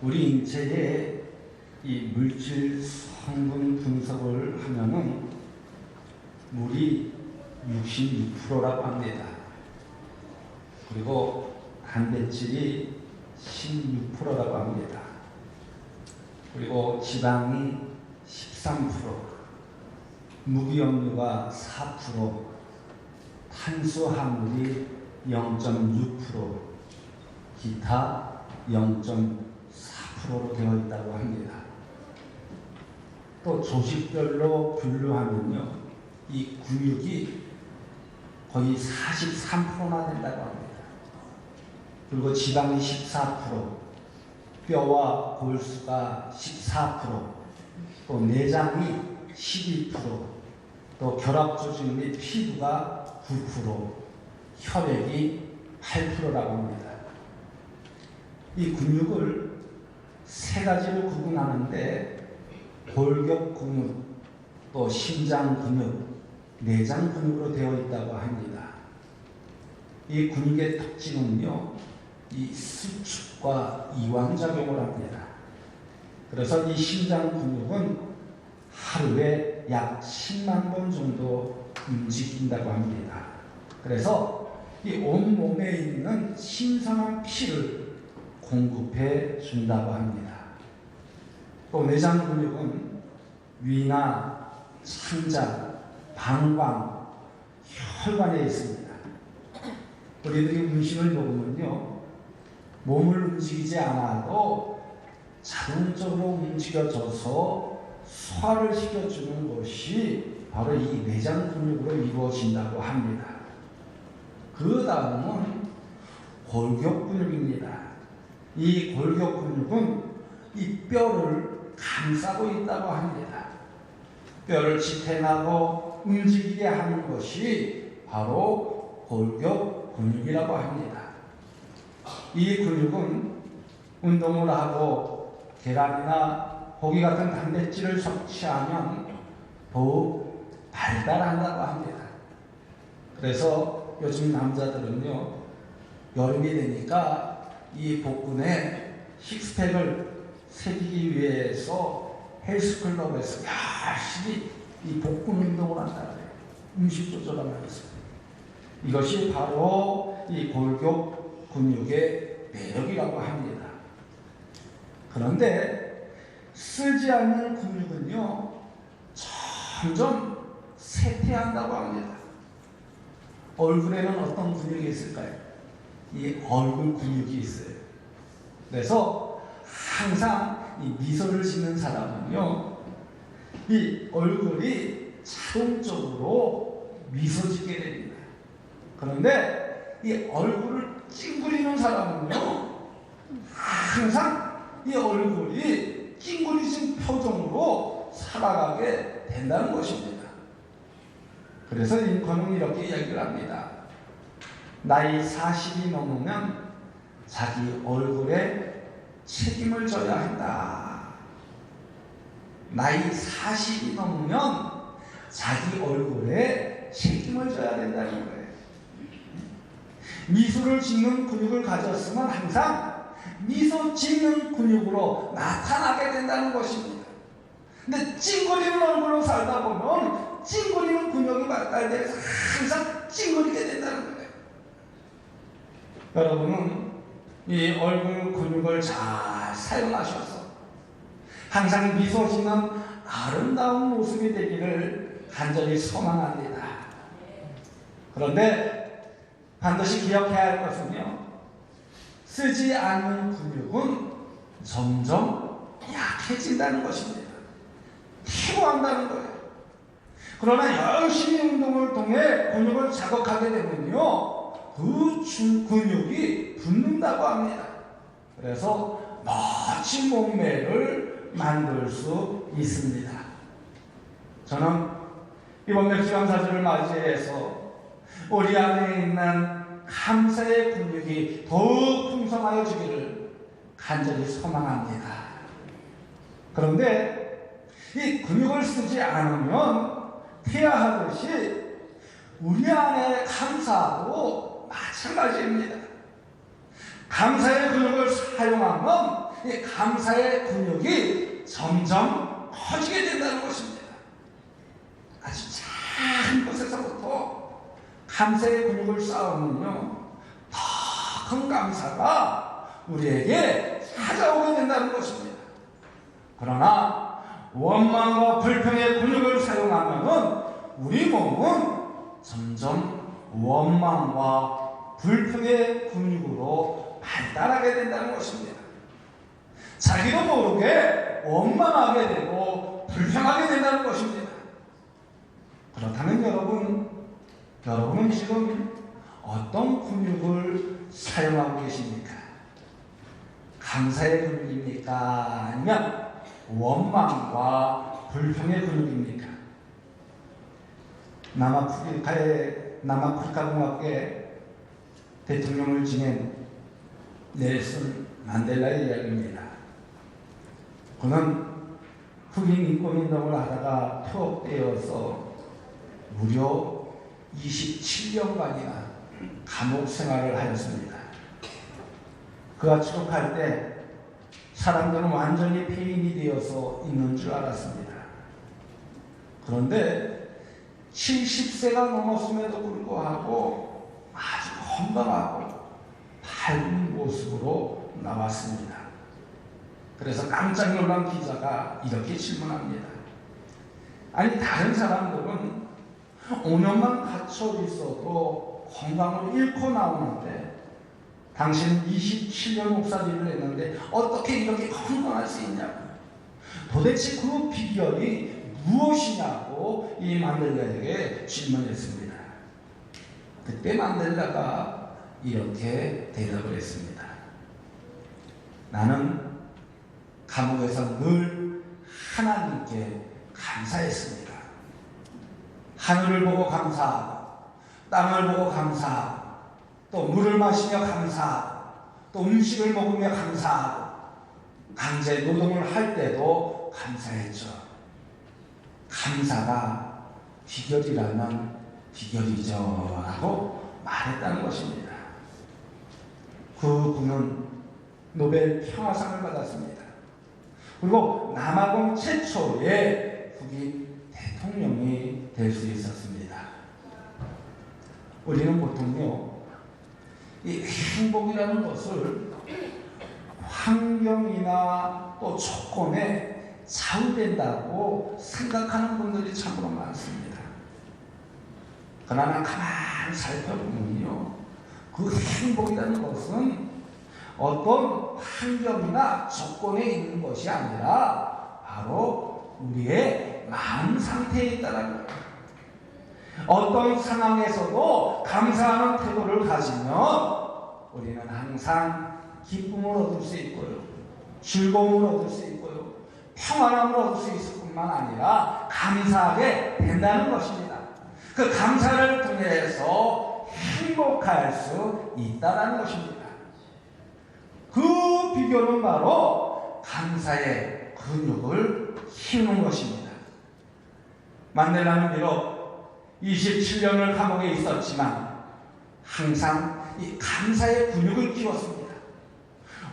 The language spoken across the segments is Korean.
우리 인체의 이 물질 성분 분석을 하면은 물이 66%라고 합니다. 그리고 단백질이 16%라고 합니다. 그리고 지방이 13%, 무기염류가 4%, 탄수화물이 0.6%, 기타 0.4%로 되어 있다고 합니다. 또 조직별로 분류하면요, 이 근육이 거의 43%나 된다고 합니다. 그리고 지방이 14%, 뼈와 골수가 14%, 또 내장이 12%, 또 결합조직 및 피부가 9%, 혈액이 8%라고 합니다. 이 근육을 세 가지로 구분하는데 골격 근육, 또 심장 근육, 내장 근육으로 되어 있다고 합니다. 이 근육의 특징은요, 이 수축과 이완작용을 합니다. 그래서 이 심장 근육은 하루에 약 10만 번 정도 움직인다고 합니다. 그래서 이 온몸에 있는 신선한 피를 공급해 준다고 합니다. 또 내장 근육은 위나 창자, 방광, 혈관에 있습니다. 우리들이 음식을 먹으면요, 몸을 움직이지 않아도 자동적으로 움직여져서 소화를 시켜주는 것이 바로 이 내장 근육으로 이루어진다고 합니다. 그 다음은 골격 근육입니다. 이 골격 근육은 이 뼈를 감싸고 있다고 합니다. 뼈를 지탱하고 움직이게 하는 것이 바로 골격 근육이라고 합니다. 이 근육은 운동을 하고 계란이나 고기 같은 단백질을 섭취하면 더욱 발달한다고 합니다. 그래서 요즘 남자들은요, 여름이 되니까 이 복근에 식스팩을 새기기 위해서 헬스클럽에서 열심히 이 복근 운동을 한다고 해요. 음식 조절하면서. 이것이 바로 이 골격 근육의 매력이라고 합니다. 그런데 쓰지 않는 근육은요, 점점 쇠퇴한다고 합니다. 얼굴에는 어떤 근육이 있을까요? 이 얼굴 근육이 있어요. 그래서 항상 이 미소를 짓는 사람은요, 이 얼굴이 자동적으로 미소 짓게 됩니다. 그런데 이 얼굴을 찡그리는 사람은요, 항상 이 얼굴이 찡그리진 표정으로 살아가게 된다는 것입니다. 그래서 링컨은 이렇게 이야기를 합니다. 나이 40이 넘으면 자기 얼굴에 책임을 져야 한다. 나이 40이 넘으면 자기 얼굴에 책임을 져야 된다는 거예요. 미소를 짓는 근육을 가졌으면 항상 미소 짓는 근육으로 나타나게 된다는 것입니다. 근데 찡그리는 얼굴로 살다 보면 찡그리는 근육이 발달돼서 항상 찡그리게 된다는 거예요. 여러분은 이 얼굴 근육을 잘 사용하셔서 항상 미소 짓는 아름다운 모습이 되기를 간절히 소망합니다. 그런데 반드시 기억해야 할 것은요, 쓰지 않는 근육은 점점 약해진다는 것입니다. 피로한다는 거예요. 그러나 열심히 운동을 통해 근육을 자극하게 되면요, 그 근육이 붙는다고 합니다. 그래서 멋진 몸매를 만들 수 있습니다. 저는 이번 맥주감사절을 맞이해서 우리 안에 있는 감사의 근육이 더욱 풍성하여지기를 간절히 소망합니다. 그런데 이 근육을 쓰지 않으면 태아하듯이 우리 안에 감사도 마찬가지입니다. 감사의 근육을 사용하면 이 감사의 근육이 점점 커지게 된다는 것입니다. 아주 작은 것에서부터 감사의 근육을 쌓으면요, 더 큰 감사가 우리에게 찾아오게 된다는 것입니다. 그러나 원망과 불평의 근육을 사용하면 우리 몸은 점점 원망과 불평의 근육으로 발달하게 된다는 것입니다. 자기도 모르게 원망하게 되고 불평하게 된다는 것입니다. 그렇다면 여러분은 지금 어떤 근육을 사용하고 계십니까? 감사의 근육입니까? 아니면 원망과 불평의 근육입니까? 남아프리카 공화국의 대통령을 지낸 넬슨 만델라의 이야기입니다. 그는 흑인 인권운동을 하다가 투옥되어서 무려 27년간이나 감옥 생활을 하였습니다. 그가 추록할 때 사람들은 완전히 폐인이 되어서 있는 줄 알았습니다. 그런데 70세가 넘었음에도 불구하고 아주 건강하고 밝은 모습으로 나왔습니다. 그래서 깜짝 놀란 기자가 이렇게 질문합니다. 아니, 다른 사람들은 5년만 갇혀 있어도 건강을 잃고 나오는데 당신은 27년 목사일을 했는데 어떻게 이렇게 건강할 수 있냐고. 도대체 그 비결이 무엇이냐고 이 만델라에게 질문했습니다. 그때 만델라가 이렇게 대답을 했습니다. 나는 감옥에서 늘 하나님께 감사했습니다. 하늘을 보고 감사하고 땅을 보고 감사하고 또 물을 마시며 감사하고 또 음식을 먹으며 감사하고 강제 노동을 할 때도 감사했죠. 감사가 비결이라면 비결이죠 라고 말했다는 것입니다. 그분은 노벨 평화상을 받았습니다. 그리고 남아공 최초의 흑인 대통령이 될 수 있었습니다. 우리는 보통요, 이 행복이라는 것을 환경이나 또 조건에 좌우된다고 생각하는 분들이 참으로 많습니다. 그러나 가만히 살펴보면요, 그 행복이라는 것은 어떤 환경이나 조건에 있는 것이 아니라 바로 우리의 마음 상태에 있다는 거예요. 어떤 상황에서도 감사하는 태도를 가지면 우리는 항상 기쁨을 얻을 수 있고요, 즐거움을 얻을 수 있고요, 평안함을 얻을 수 있을 뿐만 아니라 감사하게 된다는 것입니다. 그 감사를 통해서 행복할 수 있다는 것입니다. 그 비결은 바로 감사의 근육을 키우는 것입니다. 만델라는 비록 27년을 감옥에 있었지만 항상 이 감사의 근육을 키웠습니다.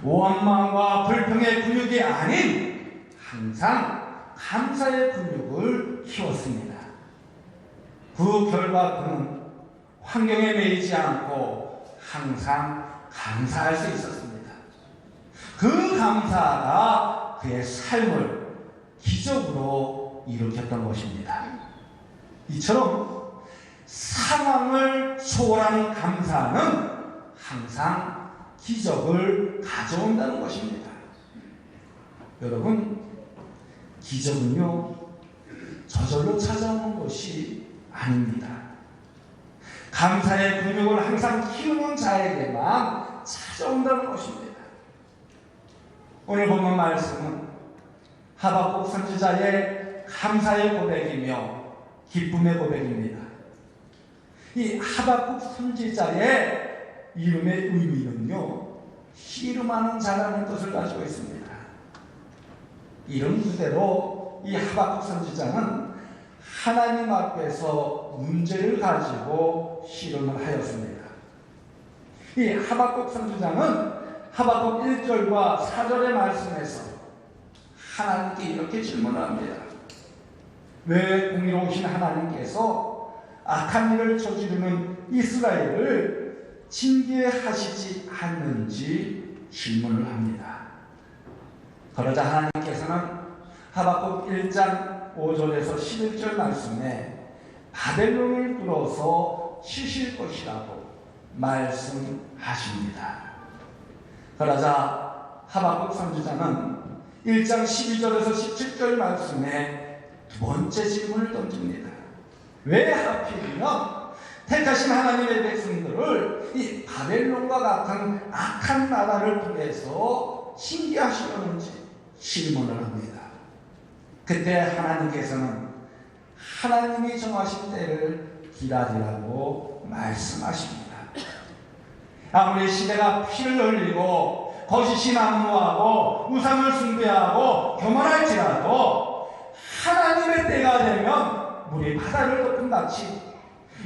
원망과 불평의 근육이 아닌 항상 감사의 근육을 키웠습니다. 그 결과 그는 환경에 매이지 않고 항상 감사할 수 있었습니다. 그 감사가 그의 삶을 기적으로 일으켰던 것입니다. 이처럼 상황을 초월하는 감사는 항상 기적을 가져온다는 것입니다. 여러분, 기적은요, 저절로 찾아오는 것이 아닙니다. 감사의 근육을 항상 키우는 자에게만 찾아온다는 것입니다. 오늘 본문 말씀은 하박국 선지자의 감사의 고백이며 기쁨의 고백입니다. 이 하박국 선지자의 이름의 의미는요, 씨름하는 자라는 뜻을 가지고 있습니다. 이름 그대로 이 하박국 선지자는 하나님 앞에서 문제를 가지고 씨름을 하였습니다. 이 하박국 선지자는 하박국 1절과 4절의 말씀에서 하나님께 이렇게 질문을 합니다. 왜 공의로우신 하나님께서 악한 일을 저지르는 이스라엘을 징계하시지 않는지 질문을 합니다. 그러자 하나님께서는 하박국 1장 5절에서 11절 말씀에 바벨론을 뚫어서 치실 것이라고 말씀하십니다. 그러자 하박국 선지자는 1장 12절에서 17절 말씀에 두 번째 질문을 던집니다. 왜 하필이면 택하신 하나님의 백성들을 이 바벨론과 같은 악한 나라를 통해서 징계하시려는지 질문을 합니다. 그때 하나님께서는 하나님이 정하신 때를 기다리라고 말씀하십니다. 아무리 시대가 피를 흘리고 거짓이 난무하고 우상을 숭배하고 교만할지라도 하나님의 때가 되면 물이 바다를 덮은 같이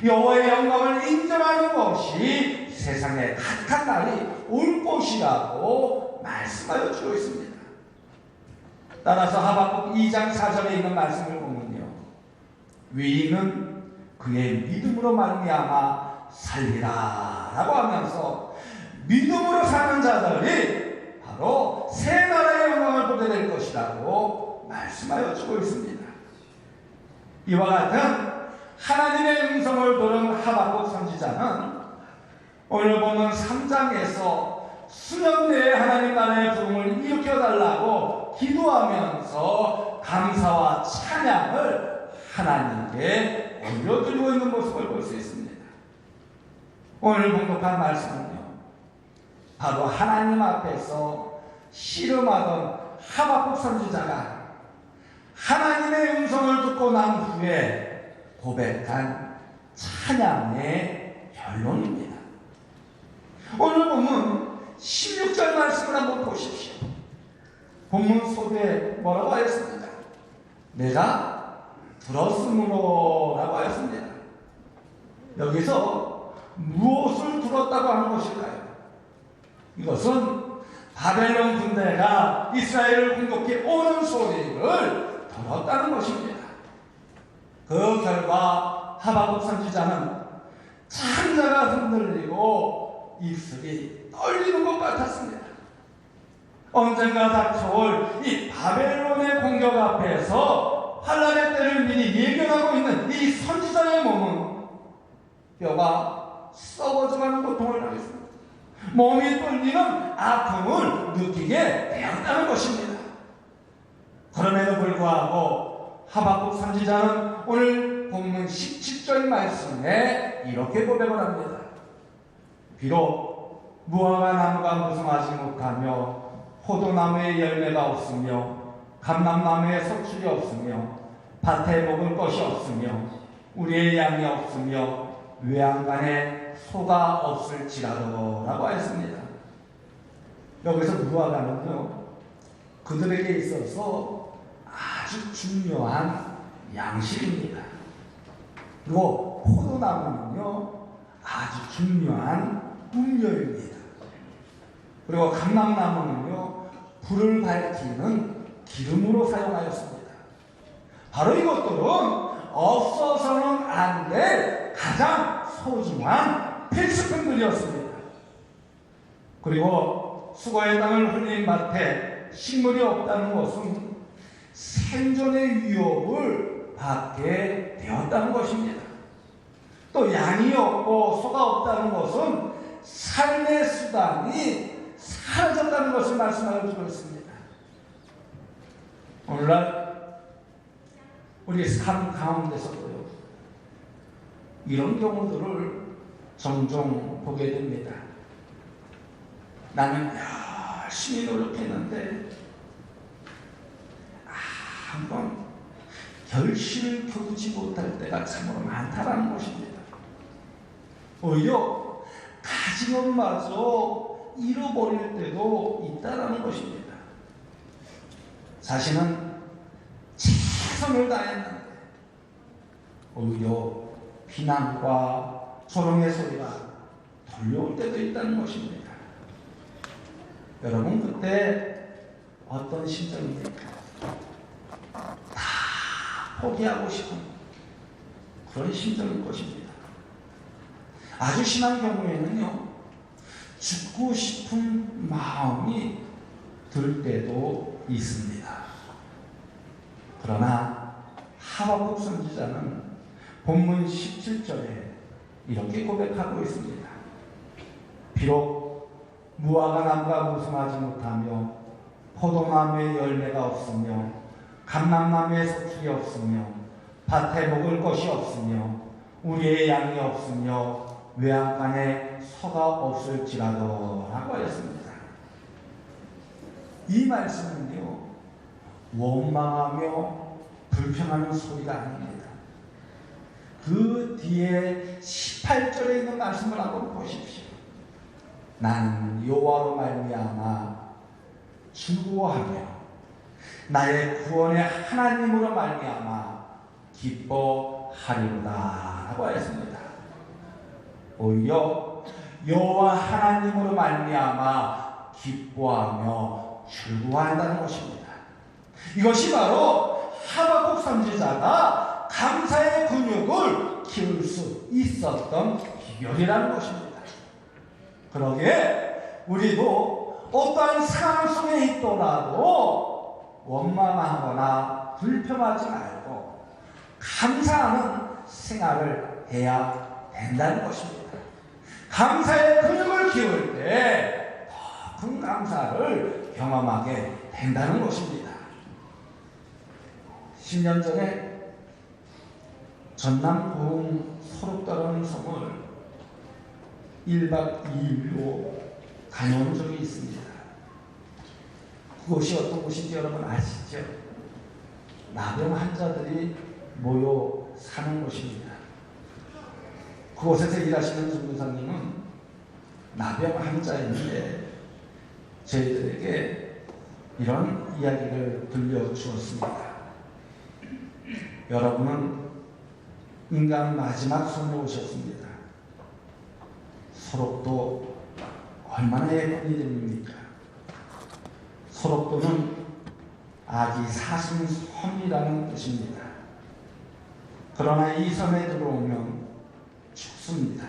여호와의 영광을 인정하는 것이 세상에 가득한 날이 올 것이라고 말씀하여 주고 있습니다. 따라서 하박국 2장 4절에 있는 말씀을 보면요, 위인은 그의 믿음으로 말미암아 살리라 라고 하면서 믿음으로 사는 자들이 바로 새 나라의 영광을 보게 될 것이라고 말씀하여 주고 있습니다. 이와 같은 하나님의 음성을 들은 하박국 선지자는 오늘 보는 3장에서 수년 내에 하나님 나라의 부흥을 일으켜달라고 기도하면서 감사와 찬양을 하나님께 올려드리고 있는 모습을 볼 수 있습니다. 오늘 공독한 말씀은요, 바로 하나님 앞에서 씨름하던 하박국 선지자가 하나님의 음성을 듣고 난 후에 고백한 찬양의 결론입니다. 오늘 본문 16절 말씀을 한번 보십시오. 본문 속에 뭐라고 하였습니까? 내가 들었으므로 라고 하였습니다. 여기서 무엇을 들었다고 하는 것일까요? 이것은 바벨론 군대가 이스라엘을 공격해 오는 소리를 들었다는 것입니다. 그 결과 하박국 선지자는 창자가 흔들리고 입술이 떨리는 것 같았습니다. 언젠가 닥쳐올 이 바벨론의 공격 앞에서 환란의 때를 미리 예견하고 있는 이 선지자의 몸은 뼈가 썩어져가는 고통을 하겠습니다. 몸이 떨리는 아픔을 느끼게 되었다는 것입니다. 그럼에도 불구하고 하박국 선지자는 오늘 본문 17절 말씀에 이렇게 고백을 합니다. 비록 무화과 나무가 무성하지 못하며 포도나무에 열매가 없으며 감람나무에 석출이 없으며 밭에 먹을 것이 없으며 우리의 양이 없으며 외양간에 소가 없을지라도 라고 하였습니다. 여기서 무화과는요, 그들에게 있어서 아주 중요한 양식입니다. 그리고 포도나무는요, 아주 중요한 음료입니다. 그리고 감람나무는요, 불을 밝히는 기름으로 사용하였습니다. 바로 이것들은 없어서는 안 될 가장 소중한 필수품들이었습니다. 그리고 수고의 땅을 흘린 밭에 식물이 없다는 것은 생존의 위협을 받게 되었다는 것입니다. 또 양이 없고 소가 없다는 것은 삶의 수단이 사라졌다는 것을 말씀하여 주고 있습니다. 오늘날 우리 삶 가운데서도요, 이런 경우들을 종종 보게 됩니다. 나는 열심히 노력했는데 한번 결실을 겨루지 못할 때가 참으로 많다라는 것입니다. 오히려 가진 것마저 잃어버릴 때도 있다라는 것입니다. 자신은 최선을 다했는데 오히려 비난과 조롱의 소리가 들려올 때도 있다는 것입니다. 여러분 그때 어떤 심정입니까? 다 포기하고 싶은 그런 심정일 것입니다. 아주 심한 경우에는요, 죽고 싶은 마음이 들 때도 있습니다. 그러나 하박국 선지자는 본문 17절에 이렇게 고백하고 있습니다. 비록 무화과 나무가 무성하지 못하며 포도나무에 열매가 없으며 감람나무에 서툴이 없으며 밭에 먹을 것이 없으며 우리의 양이 없으며 외양간에 소가 없을지라도 라고 하였습니다. 이 말씀은요, 원망하며 불평하는 소리가 아닙니다. 그 뒤에 18절에 있는 말씀을 한번 보십시오. 나는 여호와로 말미암아 즐거워하며 나의 구원의 하나님으로 말미암아 기뻐하리로다 라고 하였습니다. 오히려 여호와 하나님으로 말미암아 기뻐하며 즐거워한다는 것입니다. 이것이 바로 하박국 선지자가 감사의 근육을 키울 수 있었던 비결이라는 것입니다. 그러기에 우리도 어떠한 상황 속에 있더라도 원망하거나 불평하지 말고 감사하는 생활을 해야 된다는 것입니다. 감사의 근육을 키울 때 더 큰 감사를 경험하게 된다는 것입니다. 10년 전에 전남 고흥 소록다라는 섬을 1박 2일로 다녀온 적이 있습니다. 그곳이 어떤 곳인지 여러분 아시죠? 나병 환자들이 모여 사는 곳입니다. 그곳에서 일하시는 전도사님은 나병 환자인데 저희들에게 이런 이야기를 들려주었습니다. 여러분은 인간 마지막 손에 오셨습니다. 소록도 얼마나 예쁜 이름입니까? 소록도는 아기 사슴 섬이라는 뜻입니다. 그러나 이 섬에 들어오면 춥습니다.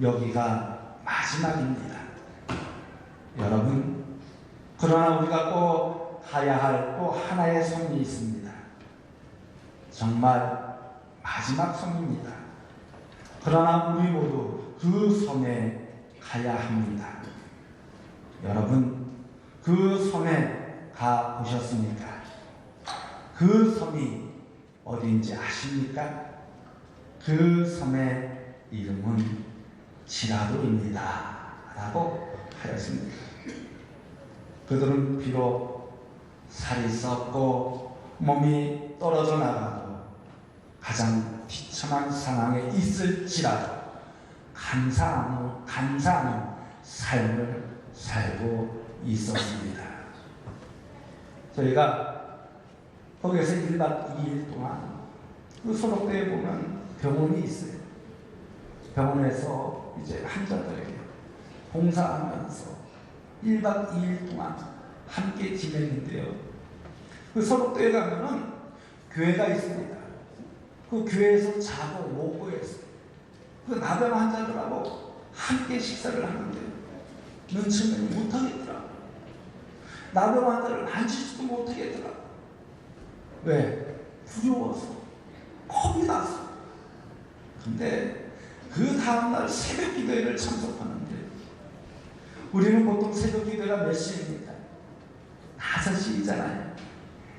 여기가 마지막입니다. 여러분, 그러나 우리가 꼭 가야 할 또 하나의 섬이 있습니다. 정말 마지막 섬입니다. 그러나 우리 모두 그 섬에 가야 합니다. 여러분, 그 섬에 가 보셨습니까? 그 섬이 어디인지 아십니까? 그 섬의 이름은 지라도입니다 라고 하였습니다. 그들은 비록 살이 썩고 몸이 떨어져 나가도 가장 비참한 상황에 있을지라도 감사하는 삶을 살고 있었습니다. 저희가 거기에서 1박 2일 동안 그 소록도에 보면 병원이 있어요. 병원에서 이제 환자들에게 봉사하면서 1박 2일 동안 함께 지냈는데요. 그 소록도에 가면은 교회가 있습니다. 그 교회에서 자고 먹고 했어요. 그 나병 환자들하고 함께 식사를 하는데 눈치는 못하겠더라. 나병 환자를 만지지도 못하겠더라. 왜? 두려워서 겁이 났어. 근데 그 다음날 새벽 기도회를 참석하는데 우리는 보통 새벽 기도회가 몇 시입니까? 5시이잖아요.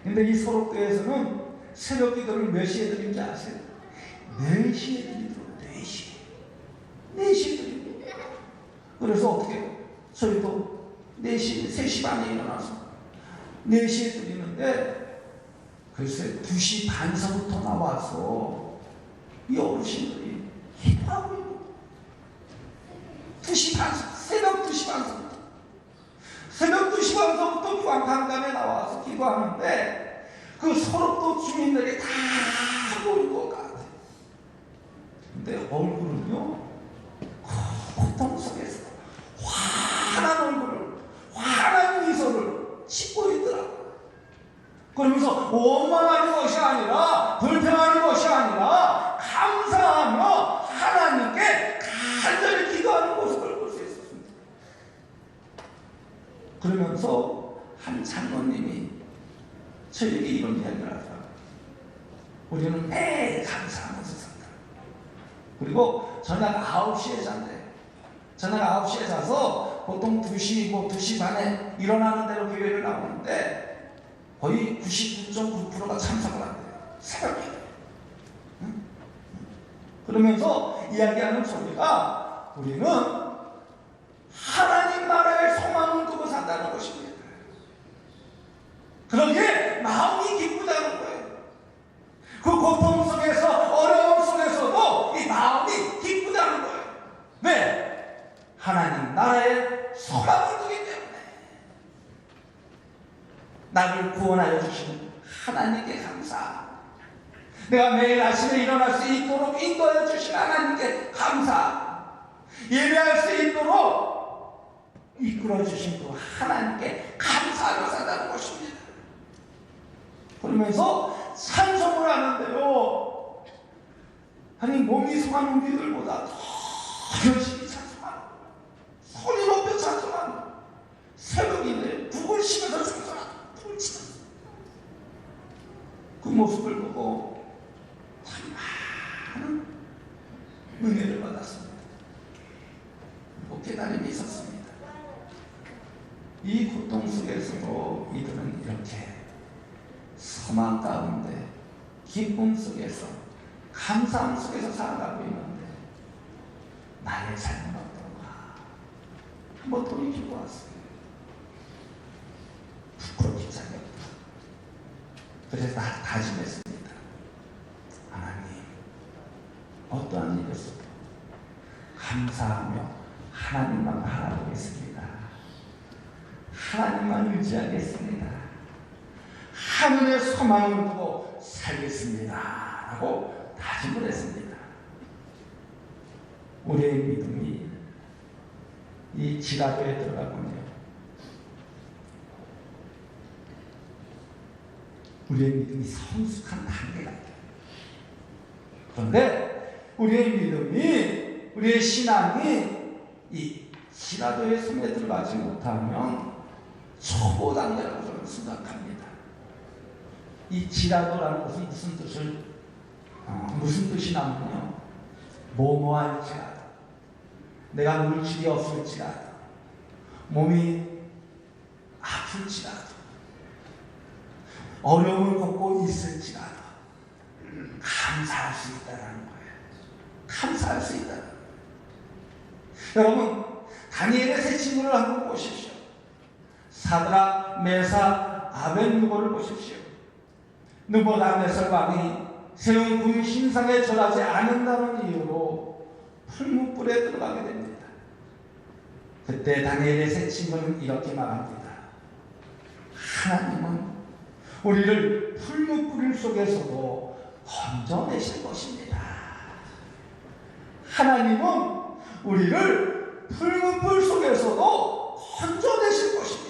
근데 이 소록도에서는 새벽 기도를 몇 시에 드리는지 아세요? 4시에 드리더라고요. 4시에 드립니다. 그래서 어떻게 해요? 저희도 4시, 3시 반에 일어나서 4시에 드리는데 글쎄 2시 반서부터 나와서 이 어르신들이 기도하고 있는 거예요. 2시 반, 새벽 2시 반서부터. 새벽 2시 반서부터 교황강단에 나와서 기도하는데 그 소록도 주민들이 다 모인 것 같아요. 근데 얼굴은요, 고통 속에서 환한 얼굴을, 짓고 있더라고요. 그러면서 원망하는 것이 아니라, 불평하는 것이 아니라 감사하며 하나님께 간절히 기도하는 모습을 볼 수 있었습니다. 그러면서 한 장로님이 저에게 이런 이야기를 하더라고요. 우리는 매일 감사하면서 산다. 그리고 저녁 9시에 잔대. 저녁 9시에 자서 보통 2시, 2시 반에 일어나는 대로 교회를 나오는데 거의 99.9%가 참석을 한대요. 새벽에. 응? 그러면서 이야기하는 소리가 우리는 하나님 나라의 소망을 두고 산다는 것입니다. 그러기에 마음이 기쁘다는 거예요. 그 고통 속에서, 어려움 속에서도 이 마음이 기쁘다는 거예요. 왜? 하나님 나라의 소망을 두기 때문에. 나를 구원하여 주신 하나님께 감사. 내가 매일 아침에 일어날 수 있도록 인도하여 주신 하나님께 감사. 예배할 수 있도록 이끌어 주신 그 하나님께 감사하며 산다는 것입니다. 그러면서 찬송을 하는데요, 아니 몸이 성한 우리들보다 더 열심히 찬송하는, 소리 높여 찬송하는, 새벽인데 북을 치면서 찬송하는, 북을 치면서 그 모습을 보고 참 많은 은혜를 받았습니다. 그 깨달음이 있었습니다. 이 고통 속에서도 이들은 이렇게 소망 가운데, 기쁨 속에서, 감사함 속에서 살아가고 있는데 나의 삶은 어떤가 한번 돌이키고 왔어요. 부끄럽기 짝이 없다. 그래서 다짐했습니다. 하나님, 어떠한 일이었어도 감사하며 하나님만 바라보겠습니다. 하나님만 의지하겠습니다. 하늘의 소망을 두고 살겠습니다 라고 다짐을 했습니다. 우리의 믿음이 이 지라도에 들어가군요. 우리의 믿음이 성숙한 단계가 있다. 그런데 우리의 믿음이, 우리의 신앙이 이 지라도의 손에 들어가지 못하면 초보 단계라고 저는 생각합니다. 이 지라도라는 것은 무슨 뜻이냐면요, 뭐뭐할지라도, 내가 물질이 없을지라도, 몸이 아플지라도, 어려움을 겪고 있을지라도 감사할 수 있다는 거예요. 감사할 수 있다는 거예요. 여러분, 다니엘의 세 친구를 한번 보십시오. 사드락, 메삭, 아벳느고를 보십시오. 느부갓네살 왕이 세운 금 신상에 절하지 않는다는 이유로 풀무불에 들어가게 됩니다. 그때 다니엘의 세 친구는 이렇게 말합니다. 하나님은 우리를 풀무불 속에서도 건져내실 것입니다. 하나님은 우리를 풀무불 속에서도 건져내실 것입니다.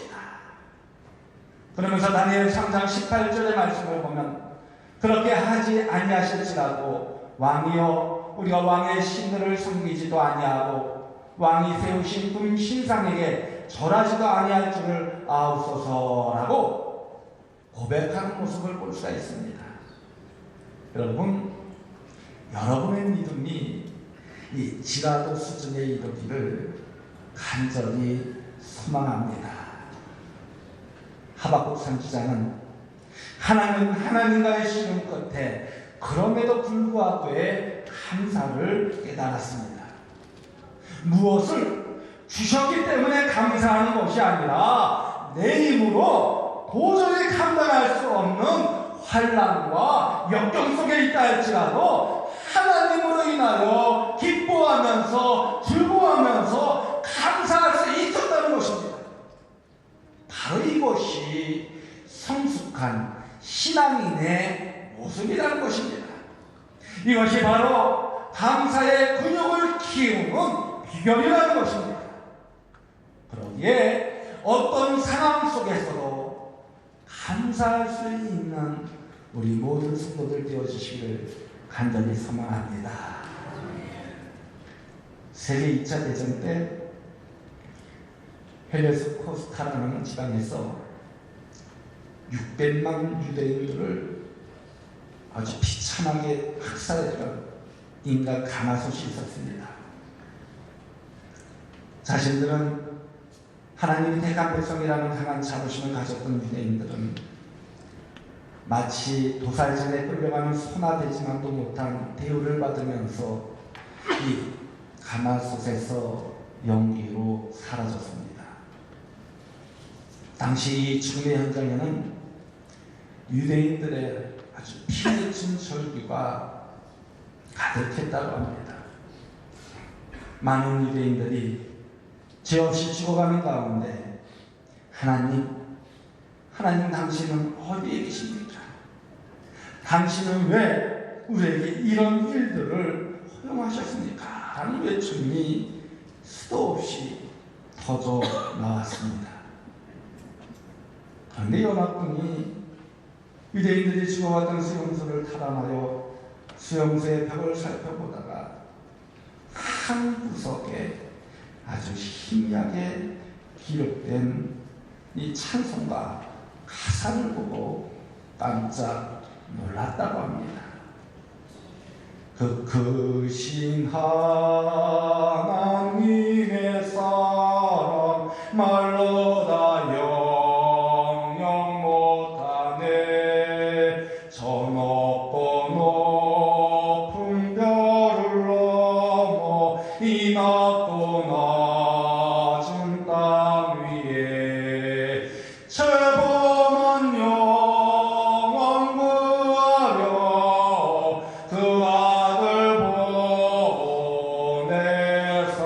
그러면서 다니엘 3장 18절의 말씀을 보면, 그렇게 하지 아니하실지라도 왕이여, 우리가 왕의 신들을 섬기지도 아니하고 왕이 세우신 금 신상에게 절하지도 아니할 줄을 아옵소서라고 고백하는 모습을 볼 수가 있습니다. 여러분, 여러분의 믿음이 이 지라도 수준에 이르기를 간절히 소망합니다. 하박국 선지자는 하나님과의 씨름 끝에 그럼에도 불구하고의 감사를 깨달았습니다. 무엇을 주셨기 때문에 감사하는 것이 아니라 내 힘으로 도저히 감당할 수 없는 환난과 역경 속에 있다 할지라도 하나님으로 인하여 기뻐하면서 즐거워하면서 감사할 수 있었다는 것입니다. 바로 이것이 성숙한 신앙인의 모습이라는 것입니다. 이것이 바로 감사의 근육을 키우는 비결이라는 것입니다. 그러기에 어떤 상황 속에서도 감사할 수 있는 우리 모든 성도들 되어주시기를 간절히 소망합니다. 세계 2차 대전 때 헬레스 코스타라는 지방에서 600만 유대인들을 아주 비참하게 학살했던 인간 가마솥이 있었습니다. 자신들은 하나님이 택한 백성이라는 강한 자부심을 가졌던 유대인들은 마치 도살장에 끌려가는 소나 되지만도 못한 대우를 받으면서 이 가마솥에서 영기로 사라졌습니다. 당시 이 죽음의 현장에는 유대인들의 아주 피맺힌 절규가 가득했다고 합니다. 많은 유대인들이 죄 없이 죽어가는 가운데 하나님 당신은 어디에 계십니까? 당신은 왜 우리에게 이런 일들을 허용하셨습니까? 라는 외침이 수도 없이 터져 나왔습니다. 그런데 연합군이 유대인들이 죽어가던 수용소를 탈환하여 수용소의 벽을 살펴보다가 한 구석에 아주 희미하게 기록된 이 찬송가 가사를 보고 깜짝 놀랐다고 합니다. 그 크신 하나님의 사랑 말로 다 영영 못하네. 저 높고 높은 별을 넘어 이 낮고 낮은 땅 위에 죄범은 영원 구하려 그 아들 보내사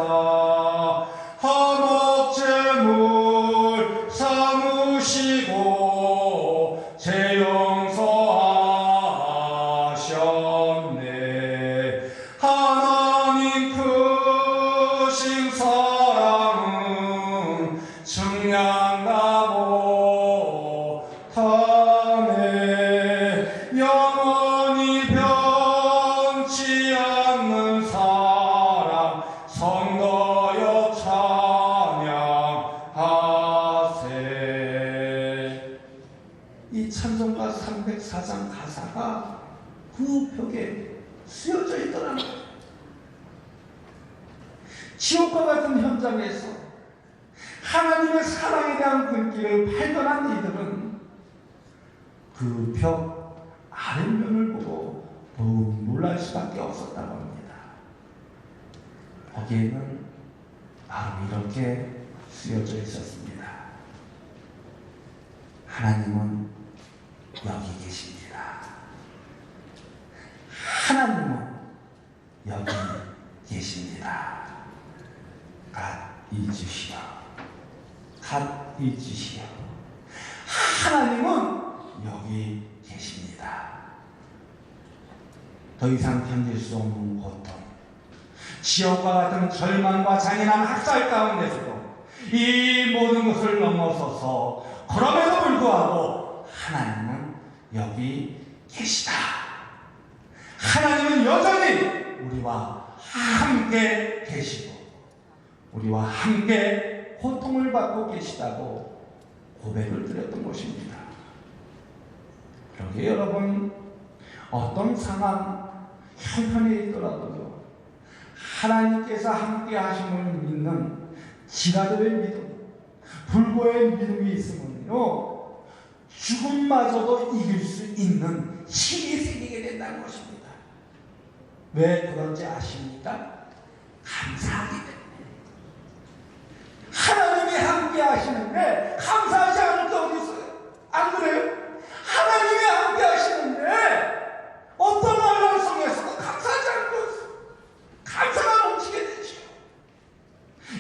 한옥 재물 삼으시고 죄 용서하셨네. 하나님 크신 사랑은 증량다 못하네. 영원히 변치 않는 사랑 성도여 찬양하세. 이 찬송가 304장 가사가 그 벽에 쓰여져 있더라는 거예요. 지옥과 같은 현장에서 하나님의 사랑에 대한 글귀를 발견한 이들은 그 벽 아랫면을 보고 더욱 놀랄 수밖에 없었다고 합니다. 거기에는 바로 이렇게 쓰여져 있었습니다. 하나님은 여기 계십니다. 하나님은 여기 계십니다. 갓 잊으시오. 갓 잊으시오. 하나님은 여기 계십니다. 더 이상 견딜 수 없는 고통, 지옥과 같은 절망과 잔인한 학살 가운데서도 이 모든 것을 넘어서서 그럼에도 불구하고 하나님은 여기 계시다. 하나님은 여전히 우리와 함께 계시고 우리와 함께 고통을 받고 계시다고 고백을 드렸던 것입니다. 그러게 여러분, 어떤 상황, 형편에 있더라도요, 하나님께서 함께 하심을 믿는 지라도의 믿음, 불고의 믿음이 있으면요, 죽음마저도 이길 수 있는 힘이 생기게 된다는 것입니다. 왜 그런지 아십니까? 감사하기 때문에. 하나님이 함께 하시는데 감사하지 않을 게 어디 있어요? 안 그래요? 하나님이 함께 하시는데 어떤 어려움 속에서도 감사하지 않을 게 없어요. 감사가 넘치게 되죠.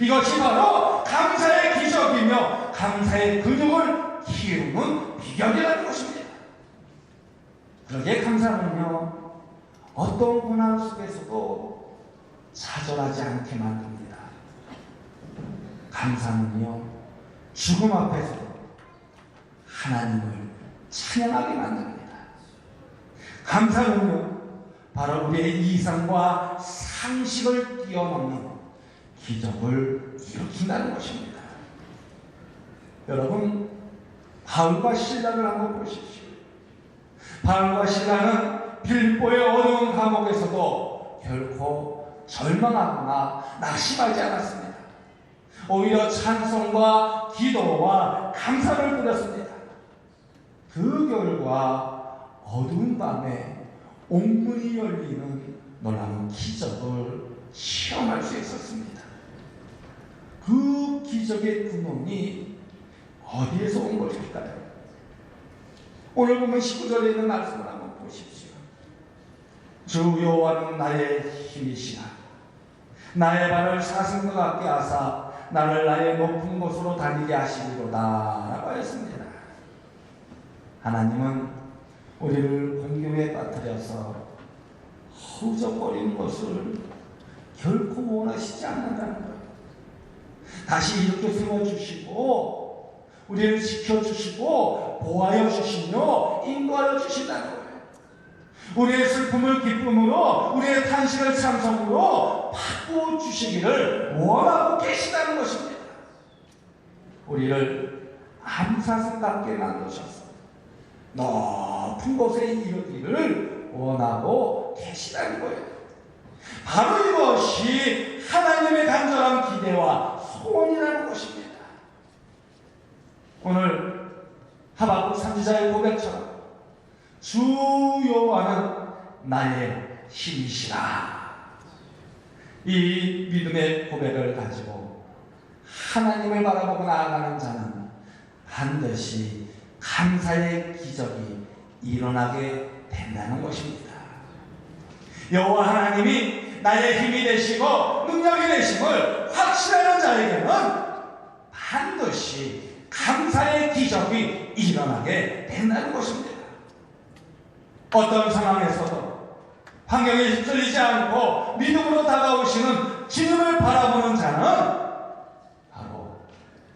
이것이 바로 감사의 기적이며 감사의 근육을 키우는 비결이라는 것입니다. 그러기에 감사는요, 어떤 고난 속에서도 좌절하지 않게 만듭니다. 감사는요, 죽음 앞에서 하나님을 찬양하게 만듭니다. 감사는요, 바로 우리의 이상과 상식을 뛰어넘는 기적을 일으킨다는 것입니다. 여러분, 바울과 실라를 한번 보십시오. 바울과 실라는 빌립보의 어두운 감옥에서도 결코 절망하거나 낙심하지 않았습니다. 오히려 찬송과 기도와 감사를 드렸습니다. 그 결과 어두운 밤에 옥문이 열리는 놀라운 기적을 시험할 수 있었습니다. 그 기적의 구멍이 어디에서 온 것일까요? 오늘 보면 19절에 있는 말씀을 한번 보십시오. 주 여호와는 나의 힘이시라. 나의 발을 사슴과 같게 하사 나를 나의 높은 곳으로 다니게 하시리로다 라고 하였습니다. 하나님은 우리를 공경에 빠뜨려서 허우적거리는 것을 결코 원하시지 않는다는 거예요. 다시 이렇게 세워주시고 우리를 지켜주시고 보호하여 주시며 인도하여 주신다는 거예요. 우리의 슬픔을 기쁨으로, 우리의 탄식을 찬송으로 바꾸어 주시기를 원하고 계시다는 것입니다. 우리를 암사슴답게 만드셔서 높은 곳에 이르기를 원하고 계시다는 거예요. 바로 이것이 하나님의 간절한 기대와 소원이라는 것입니다. 오늘 하박국 선지자의 고백처럼 주 여호와는 나의 힘이시라. 이 믿음의 고백을 가지고 하나님을 바라보고 나아가는 자는 반드시 감사의 기적이 일어나게 된다는 것입니다. 여호와 하나님이 나의 힘이 되시고 능력이 되심을 확신하는 자에게는 반드시 감사의 기적이 일어나게 된다는 것입니다. 어떤 상황에서도 환경에 휩쓸리지 않고 믿음으로 다가오시는 주님을 바라보는 자는 바로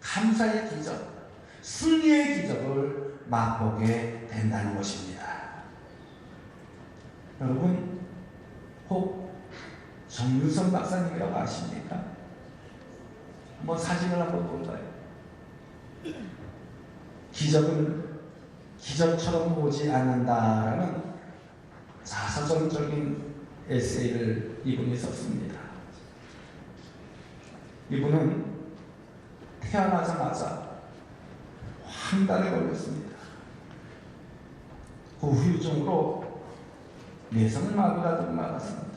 감사의 기적, 승리의 기적을 맛보게 된다는 것입니다. 여러분, 혹 정윤선 박사님이라고 아십니까? 한번 사진을 한번 볼까요? 기적은 기적처럼 오지 않는다라는 자서전적인 에세이를 이분이 썼습니다. 이분은 태어나자마자 황달에 걸렸습니다. 그 후유증으로 내성마비가 맞았습니다.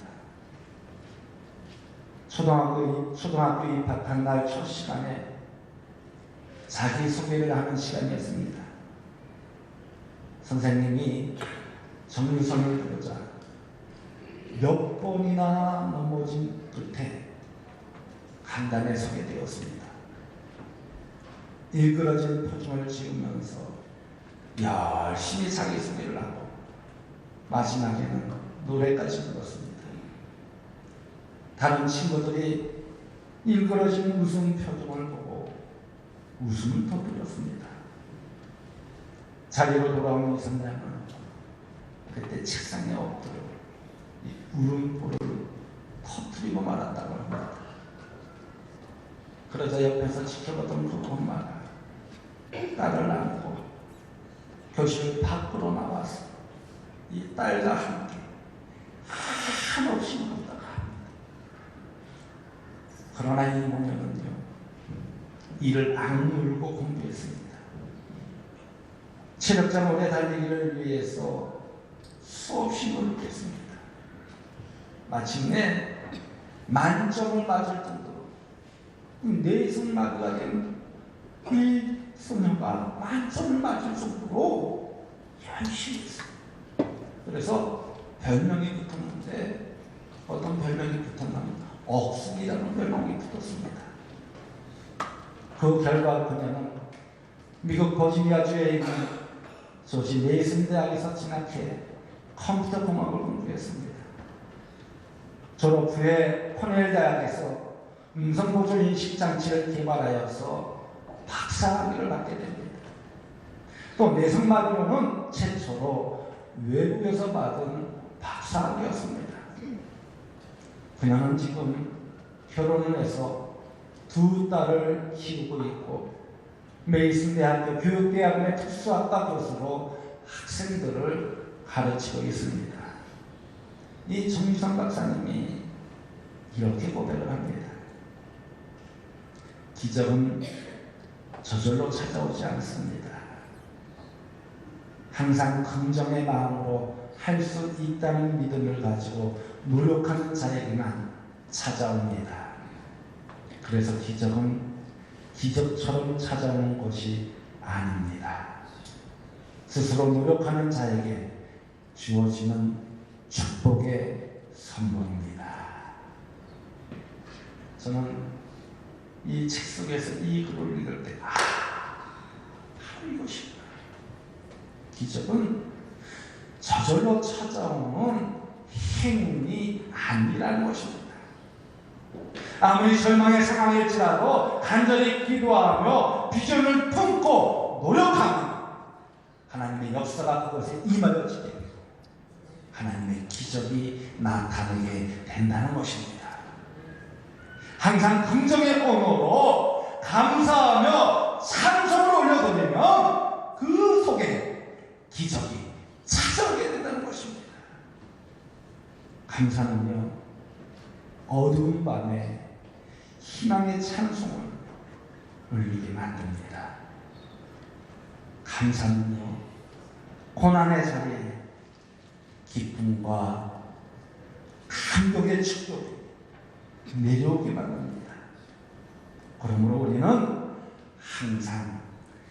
초등학교 입학한 날 첫 시간에 자기소개를 하는 시간이었습니다. 선생님이 정유성을 부르자 몇 번이나 넘어진 끝에 간담에 서게 되었습니다. 일그러진 표정을 지으면서 열심히 자기소개를 하고 마지막에는 노래까지 불렀습니다. 다른 친구들이 일그러진 웃음 표정을 보고 웃음을 터뜨렸습니다. 자리로 돌아온 이 선장은 그때 책상에 엎드려 이 울음보를 터뜨리고 말았다고 합니다. 그러자 옆에서 지켜보던 그 엄마가 딸을 안고 교실 밖으로 나와서 이 딸과 함께 한없이 울다가 합니다. 그러나 이 모녀는요, 이를 악물고 공부했습니다. 체력장 오래 달리기를 위해서 수없이 노력했습니다. 마침내 만점을 맞을 정도로 내성마비가 된 이 소녀가 만점을 맞을 정도로 열심히 했습니다. 그래서 별명이 붙었는데 어떤 별명이 붙었냐면 억숙이라는 별명이 붙었습니다. 그 결과 그녀는 미국 버지니아주에 있는 조지 메이슨 대학에서 진학해 컴퓨터 공학을 공부했습니다. 졸업 후에 코넬 대학에서 음성보조 인식장치를 개발하여서 박사학위를 받게 됩니다. 또 내성마리오는 최초로 외국에서 받은 박사학위였습니다. 그녀는 지금 결혼을 해서 두 딸을 키우고 있고 메이슨 대학교 교육대학원의 특수학과 교수로 학생들을 가르치고 있습니다. 이 정유성 박사님이 이렇게 고백을 합니다. 기적은 저절로 찾아오지 않습니다. 항상 긍정의 마음으로 할 수 있다는 믿음을 가지고 노력하는 자에게만 찾아옵니다. 그래서 기적은 기적처럼 찾아오는 것이 아닙니다. 스스로 노력하는 자에게 주어지는 축복의 선물입니다. 저는 이 책 속에서 이 글을 읽을 때 바로 이것이구나. 기적은 저절로 찾아오는 행운이 아니라는 것입니다. 아무리 절망의 상황일지라도 간절히 기도하며 비전을 품고 노력하면 하나님의 역사가 그것에 임하여지게 되고 하나님의 기적이 나타나게 된다는 것입니다. 항상 긍정의 언어로 감사하며 찬송을 올려드리면 그 속에 기적이 찾아오게 된다는 것입니다. 감사는요, 어두운 밤에 희망의 찬송을 울리게 만듭니다. 감사는요, 고난의 자리에 기쁨과 감격의 축복이 내려오게 만듭니다. 그러므로 우리는 항상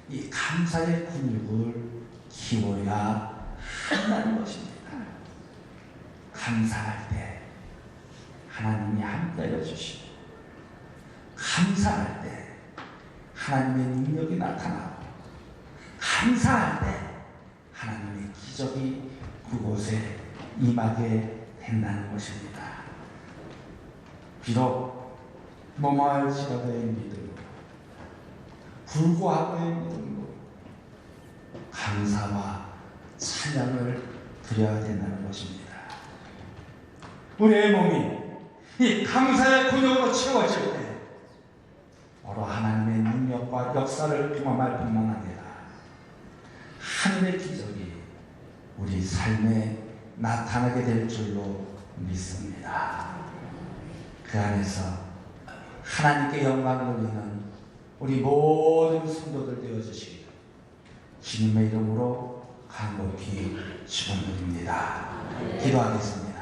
이 감사의 근육을 키워야 한다는 것입니다. 감사할 때 하나님이 함께하여 주시고, 감사할 때 하나님의 능력이 나타나고, 감사할 때 하나님의 기적이 그곳에 임하게 된다는 것입니다. 비록 뭐뭐할지라도의 믿음으로, 불구하고의 믿음으로 감사와 찬양을 드려야 된다는 것입니다. 우리의 몸이 이 감사의 근육으로 채워질 때 바로 하나님의 능력과 역사를 경험할 뿐만 아니라 하늘의 기적이 우리 삶에 나타나게 될 줄로 믿습니다. 그 안에서 하나님께 영광을 돌리는 우리 모든 성도들 되어주시기를 주님의 이름으로 간곡히 축원드립니다. 기도하겠습니다.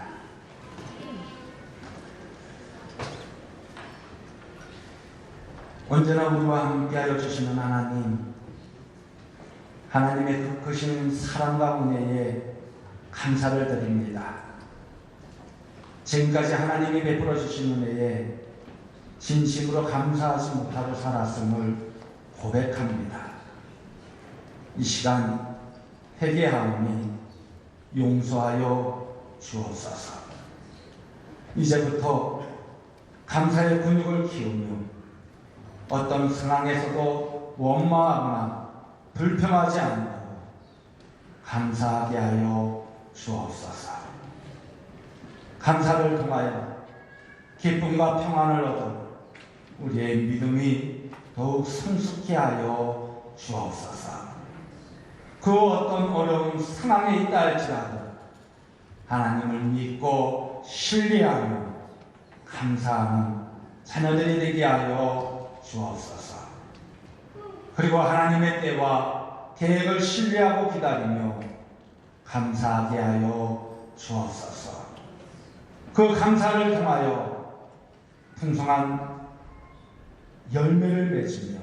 언제나 우리와 함께하여 주시는 하나님, 하나님의 그 크신 사랑과 은혜에 감사를 드립니다. 지금까지 하나님이 베풀어 주신 은혜에 진심으로 감사하지 못하고 살았음을 고백합니다. 이 시간 회개하오니 용서하여 주옵소서. 이제부터 감사의 근육을 키우며 어떤 상황에서도 원망하거나 불평하지 않고 감사하게 하여 주옵소서. 감사를 통하여 기쁨과 평안을 얻어 우리의 믿음이 더욱 성숙케 하여 주옵소서. 그 어떤 어려운 상황에 있다 할지라도 하나님을 믿고 신뢰하며 감사하는 자녀들이 되게 하여 주옵소서. 그리고 하나님의 때와 계획을 신뢰하고 기다리며 감사하게 하여 주옵소서. 그 감사를 통하여 풍성한 열매를 맺으며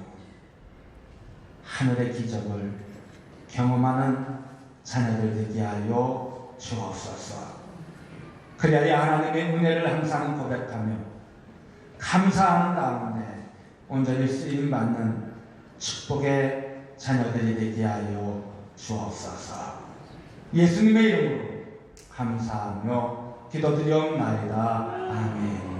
하늘의 기적을 경험하는 자녀들 되게 하여 주옵소서. 그래야 하나님의 은혜를 항상 고백하며 감사하는 가운데 온전히 쓰임받는 축복의 자녀들이 되게 하여 주옵소서. 예수님의 이름으로 감사하며 기도드리옵나이다. 아멘.